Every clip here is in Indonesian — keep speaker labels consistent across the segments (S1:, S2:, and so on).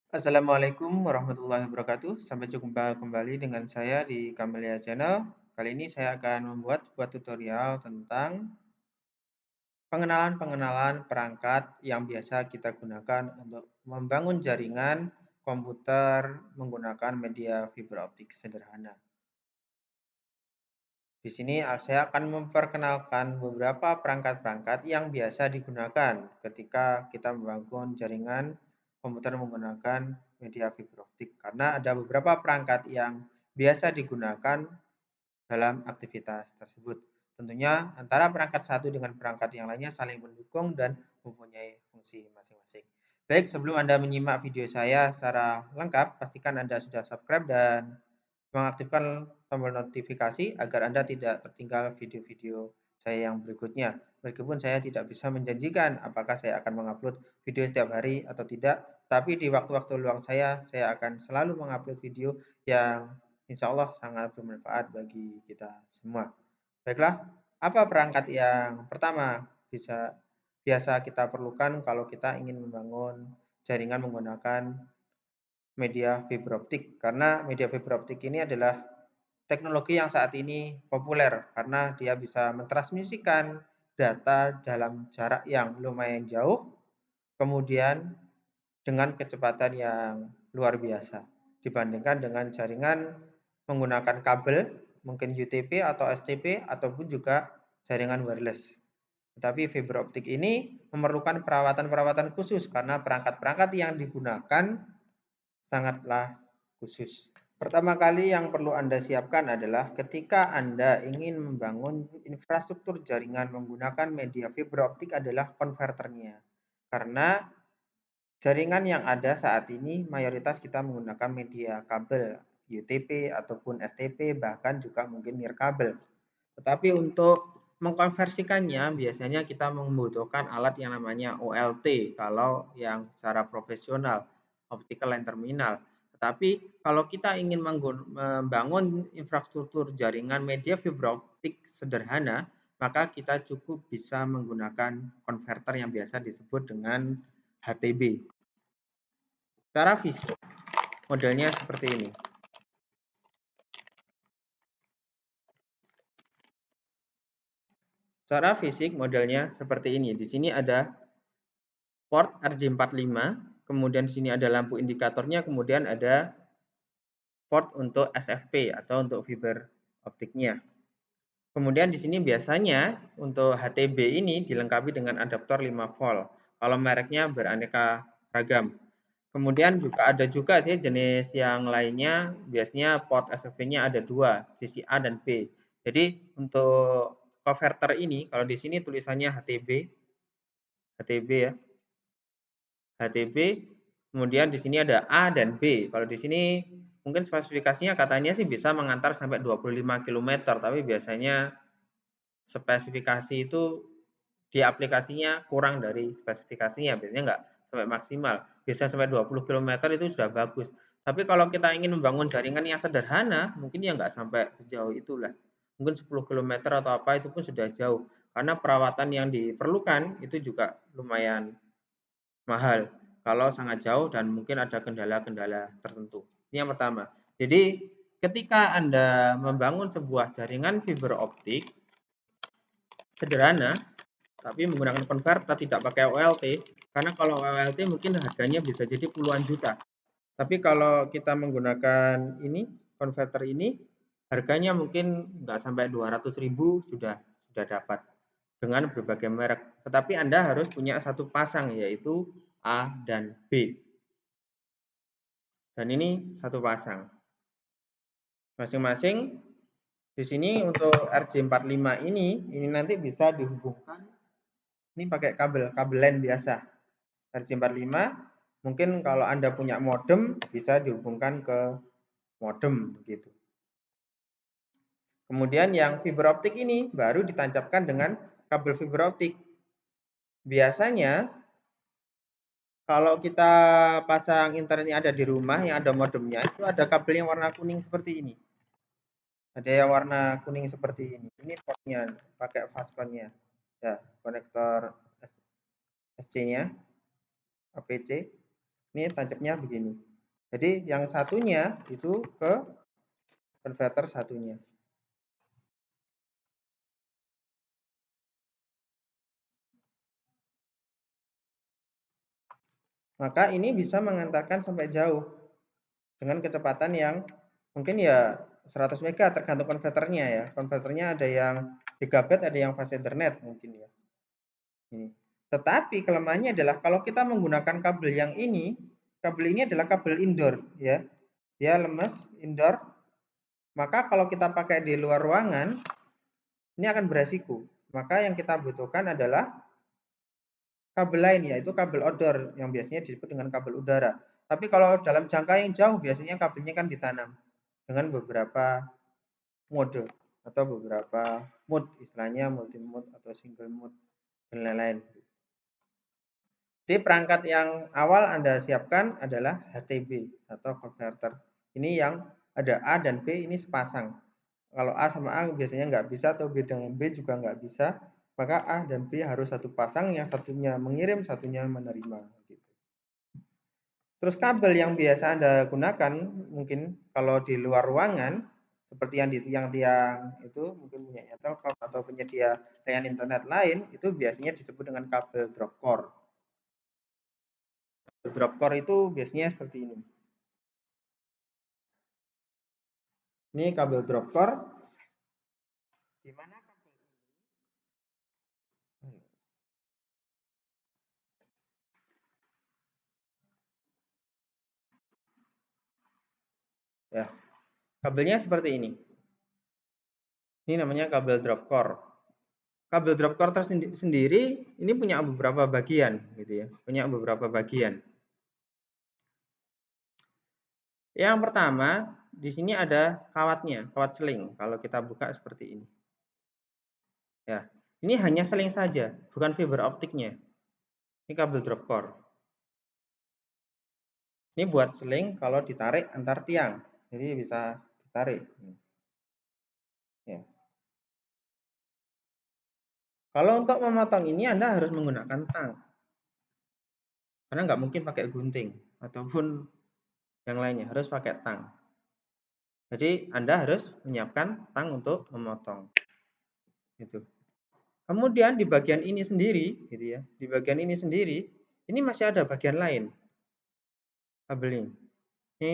S1: Assalamualaikum warahmatullahi wabarakatuh. Sampai jumpa kembali dengan saya di Camelia Channel. Kali ini saya akan membuat sebuah tutorial tentang pengenalan-pengenalan perangkat yang biasa kita gunakan untuk membangun jaringan komputer menggunakan media fiber optik sederhana. Di sini saya akan memperkenalkan beberapa perangkat-perangkat yang biasa digunakan ketika kita membangun jaringan komputer menggunakan media fiber optik. Karena ada beberapa perangkat yang biasa digunakan dalam aktivitas tersebut. Tentunya antara perangkat satu dengan perangkat yang lainnya saling mendukung dan mempunyai fungsi masing-masing. Baik, sebelum Anda menyimak video saya secara lengkap, pastikan Anda sudah subscribe dan mengaktifkan tombol notifikasi agar Anda tidak tertinggal video-video saya yang berikutnya. Meskipun saya tidak bisa menjanjikan apakah saya akan mengupload video setiap hari atau tidak, tapi di waktu-waktu luang saya akan selalu mengupload video yang insya Allah sangat bermanfaat bagi kita semua. Baiklah, apa perangkat yang pertama biasa kita perlukan kalau kita ingin membangun jaringan menggunakan media fiber optik? Karena media fiber optik ini adalah teknologi yang saat ini populer karena dia bisa mentransmisikan data dalam jarak yang lumayan jauh, kemudian dengan kecepatan yang luar biasa dibandingkan dengan jaringan menggunakan kabel, mungkin UTP atau STP ataupun juga jaringan wireless. Tetapi fiber optik ini memerlukan perawatan-perawatan khusus karena perangkat-perangkat yang digunakan sangatlah khusus. Pertama kali yang perlu Anda siapkan adalah ketika Anda ingin membangun infrastruktur jaringan menggunakan media fiber optik adalah konverternya. Karena jaringan yang ada saat ini mayoritas kita menggunakan media kabel UTP ataupun STP bahkan juga mungkin nirkabel. Tetapi untuk mengkonversikannya biasanya kita membutuhkan alat yang namanya OLT kalau yang secara profesional, optical line terminal. Tetapi kalau kita ingin membangun infrastruktur jaringan media fiber optik sederhana, maka kita cukup bisa menggunakan konverter yang biasa disebut dengan HTB. Secara fisik, modelnya seperti ini. Secara fisik modelnya seperti ini. Di sini ada port RJ45, kemudian di sini ada lampu indikatornya, kemudian ada port untuk SFP atau untuk fiber optiknya. Kemudian di sini biasanya untuk HTB ini dilengkapi dengan adaptor 5 volt. Kalau mereknya beraneka ragam. Kemudian juga ada juga sih jenis yang lainnya, biasanya port SFP-nya ada dua, sisi A dan B. Jadi untuk converter ini, kalau di sini tulisannya HTB ya, HTB, kemudian di sini ada A dan B. Kalau di sini mungkin spesifikasinya katanya sih bisa mengantar sampai 25 km, tapi biasanya spesifikasi itu di aplikasinya kurang dari spesifikasinya, biasanya nggak sampai maksimal. Bisa sampai 20 km itu sudah bagus. Tapi kalau kita ingin membangun jaringan yang sederhana, mungkin ya nggak sampai sejauh itulah. Mungkin 10 km atau apa itu pun sudah jauh. Karena perawatan yang diperlukan itu juga lumayan mahal kalau sangat jauh dan mungkin ada kendala-kendala tertentu. Ini yang pertama. Jadi ketika Anda membangun sebuah jaringan fiber optik sederhana, tapi menggunakan konverter tidak pakai OLT, karena kalau OLT mungkin harganya bisa jadi puluhan juta. Tapi kalau kita menggunakan ini, konverter ini, harganya mungkin nggak sampai 200.000 sudah dapat dengan berbagai merek. Tetapi Anda harus punya satu pasang yaitu A dan B. Dan ini satu pasang. Masing-masing di sini untuk RJ45 ini nanti bisa dihubungkan ini pakai kabel LAN biasa. RJ45 mungkin kalau Anda punya modem bisa dihubungkan ke modem gitu. Kemudian yang fiber optik ini baru ditancapkan dengan kabel fiber optik. Biasanya kalau kita pasang internet yang ada di rumah yang ada modemnya itu ada kabel yang warna kuning seperti ini. Ada yang warna kuning seperti ini. Ini portnya pakai fastcon-nya. Ya, konektor SC-nya, APC. Ini tancapnya begini. Jadi yang satunya itu ke konverter satunya. Maka ini bisa mengantarkan sampai jauh dengan kecepatan yang mungkin ya 100 mega tergantung konverternya ya. Konverternya ada yang gigabit, ada yang fast ethernet mungkin ya. Ini. Tetapi kelemahannya adalah kalau kita menggunakan kabel ini adalah kabel indoor ya. Dia lemes, indoor. Maka kalau kita pakai di luar ruangan, ini akan beresiko. Maka yang kita butuhkan adalah kabel lain, yaitu kabel outdoor yang biasanya disebut dengan kabel udara. Tapi kalau dalam jangka yang jauh, biasanya kabelnya kan ditanam dengan beberapa mode atau beberapa mode, istilahnya multi mode atau single mode dan lain-lain. Jadi perangkat yang awal Anda siapkan adalah HTB atau converter. Ini yang ada A dan B ini sepasang. Kalau A sama A biasanya nggak bisa atau B dengan B juga nggak bisa, maka A dan B harus satu pasang, yang satunya mengirim, satunya menerima. Gitu. Terus kabel yang biasa Anda gunakan mungkin kalau di luar ruangan, seperti yang di tiang-tiang itu mungkin punya Telkom atau penyedia layanan internet lain, itu biasanya disebut dengan kabel drop core. Drop core itu biasanya seperti ini. Ini kabel drop core. Di mana kabel ini? Ya, kabelnya seperti ini. Ini namanya kabel drop core. Kabel drop core sendiri ini punya beberapa bagian, gitu ya. Punya beberapa bagian. Yang pertama, di sini ada kawatnya, kawat seling. Kalau kita buka seperti ini. Ya, ini hanya seling saja, bukan fiber optiknya. Ini kabel drop core. Ini buat seling kalau ditarik antar tiang, jadi bisa ditarik. Ya. Kalau untuk memotong ini Anda harus menggunakan tang, karena nggak mungkin pakai gunting ataupun yang lainnya, harus pakai tang. Jadi Anda harus menyiapkan tang untuk memotong. Gitu. Kemudian di bagian ini sendiri, gitu ya, di bagian ini sendiri, ini masih ada bagian lain kabel ini. Ini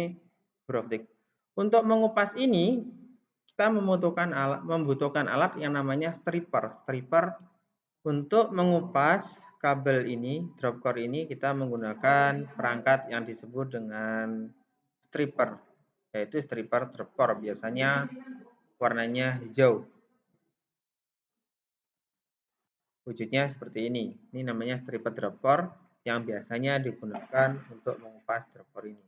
S1: beroptik. Untuk mengupas ini, kita membutuhkan alat yang namanya stripper. Stripper untuk mengupas kabel ini, drop core ini, kita menggunakan perangkat yang disebut dengan stripper, yaitu stripper drop core. Biasanya warnanya hijau. Wujudnya seperti ini. Ini namanya stripper drop core yang biasanya digunakan untuk mengupas drop core ini.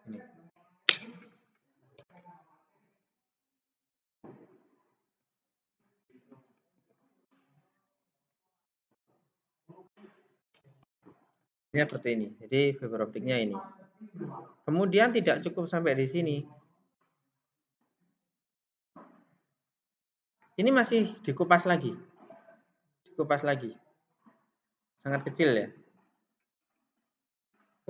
S1: Ini. Ini seperti ini. Jadi fiber optiknya ini. Kemudian tidak cukup sampai di sini. Ini masih dikupas lagi. Dikupas lagi. Sangat kecil ya.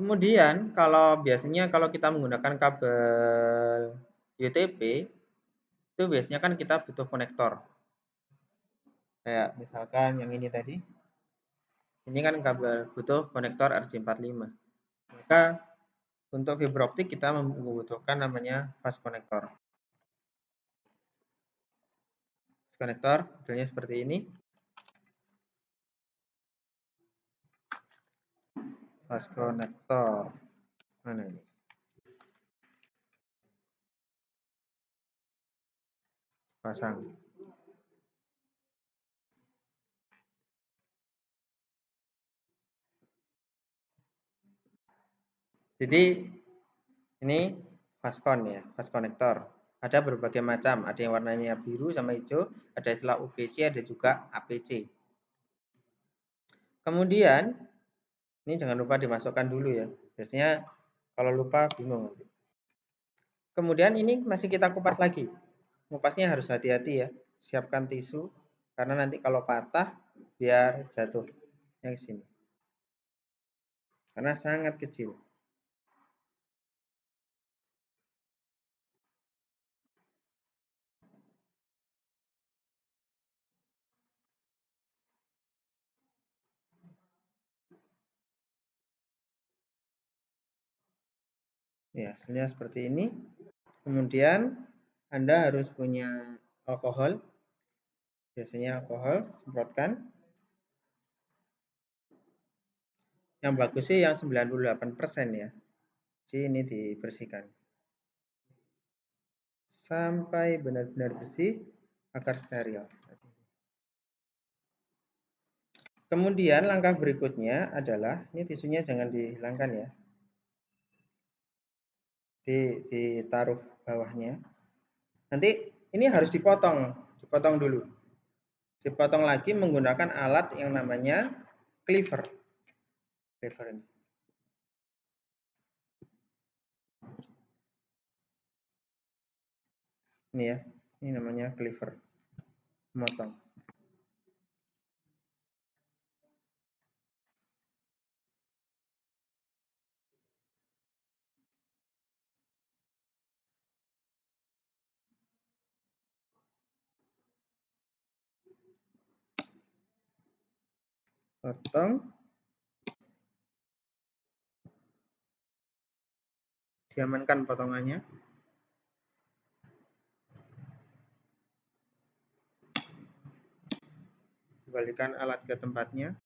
S1: Kemudian kalau biasanya kalau kita menggunakan kabel UTP, itu biasanya kan kita butuh konektor. Kayak misalkan yang ini tadi. Ini kan kabel butuh konektor RJ45. Maka untuk fiber optik kita membutuhkan namanya fast connector. Fast connector modelnya seperti ini. Fast connector. Mana ini? Pasang. Jadi ini fastcon ya, fast connector. Ada berbagai macam, ada yang warnanya biru sama hijau, ada istilah UPC, ada juga APC. Kemudian ini jangan lupa dimasukkan dulu ya. Biasanya kalau lupa bingung nanti. Kemudian ini masih kita kupas lagi. Ngupasnya harus hati-hati ya. Siapkan tisu karena nanti kalau patah biar jatuh yang sini. Karena sangat kecil. Ya, hasilnya seperti ini. Kemudian Anda harus punya alkohol. Biasanya alkohol, semprotkan. Yang bagus sih yang 98% ya. Jadi ini dibersihkan. Sampai benar-benar bersih agar steril. Kemudian langkah berikutnya adalah, ini tisunya jangan dihilangkan ya. Ditaruh bawahnya. Nanti ini harus dipotong dulu. Dipotong lagi menggunakan alat yang namanya cleaver. Cleaver ini. Ini ya, ini namanya cleaver. Memotong. Potong. Diamankan potongannya. Kembalikan alat ke tempatnya.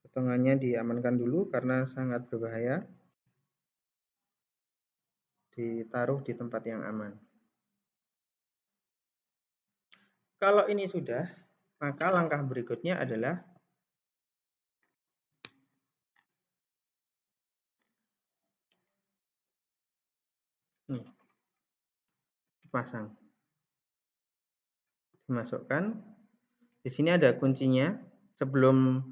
S1: Potongannya diamankan dulu karena sangat berbahaya. Ditaruh di tempat yang aman. Kalau ini sudah, maka langkah berikutnya adalah nih, dipasang. Dimasukkan. Di sini ada kuncinya. Sebelum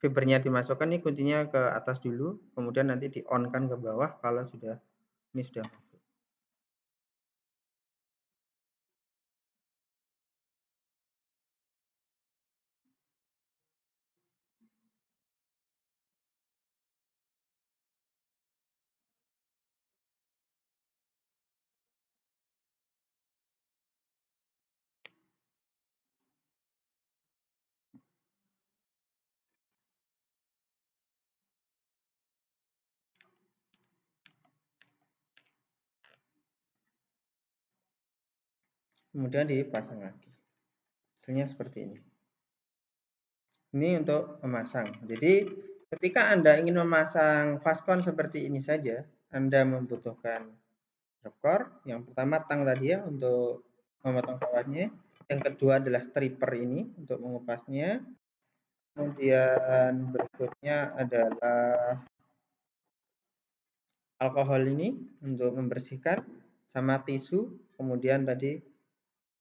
S1: fibernya dimasukkan, ini kuncinya ke atas dulu, kemudian nanti di-on-kan ke bawah kalau sudah ini sudah masuk. Kemudian dipasang lagi. Hasilnya seperti ini. Ini untuk memasang. Jadi ketika Anda ingin memasang faskon seperti ini saja, Anda membutuhkan rekor. Yang pertama tang tadi ya untuk memotong kawatnya. Yang kedua adalah stripper ini untuk mengupasnya. Kemudian berikutnya adalah alkohol ini untuk membersihkan, sama tisu. Kemudian tadi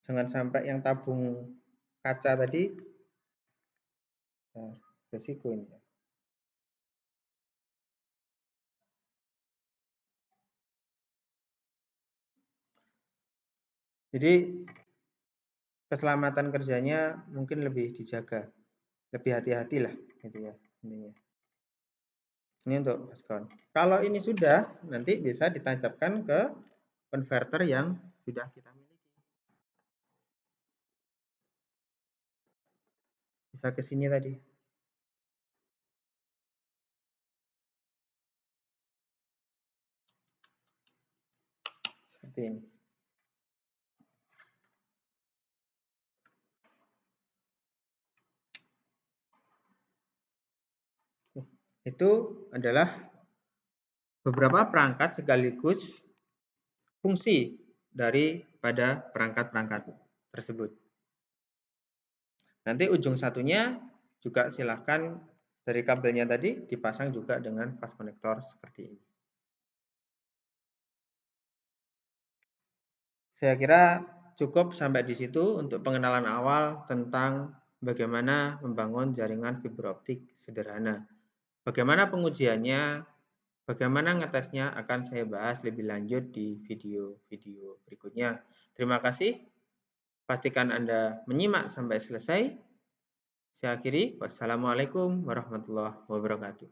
S1: jangan sampai yang tabung kaca tadi resiko ini. Jadi keselamatan kerjanya mungkin lebih dijaga, lebih hati-hati lah gitu ya intinya. Ini untuk faskon. Kalau ini sudah, nanti bisa ditancapkan ke konverter yang sudah kita miliki. Bisa ke sini tadi. Seperti ini. Itu adalah beberapa perangkat sekaligus fungsi daripada perangkat-perangkat tersebut. Nanti ujung satunya juga silahkan dari kabelnya tadi dipasang juga dengan fast connector seperti ini. Saya kira cukup sampai di situ untuk pengenalan awal tentang bagaimana membangun jaringan fiber optik sederhana. Bagaimana pengujiannya, bagaimana ngetesnya akan saya bahas lebih lanjut di video-video berikutnya. Terima kasih. Pastikan Anda menyimak sampai selesai. Saya akhiri, wassalamualaikum warahmatullahi wabarakatuh.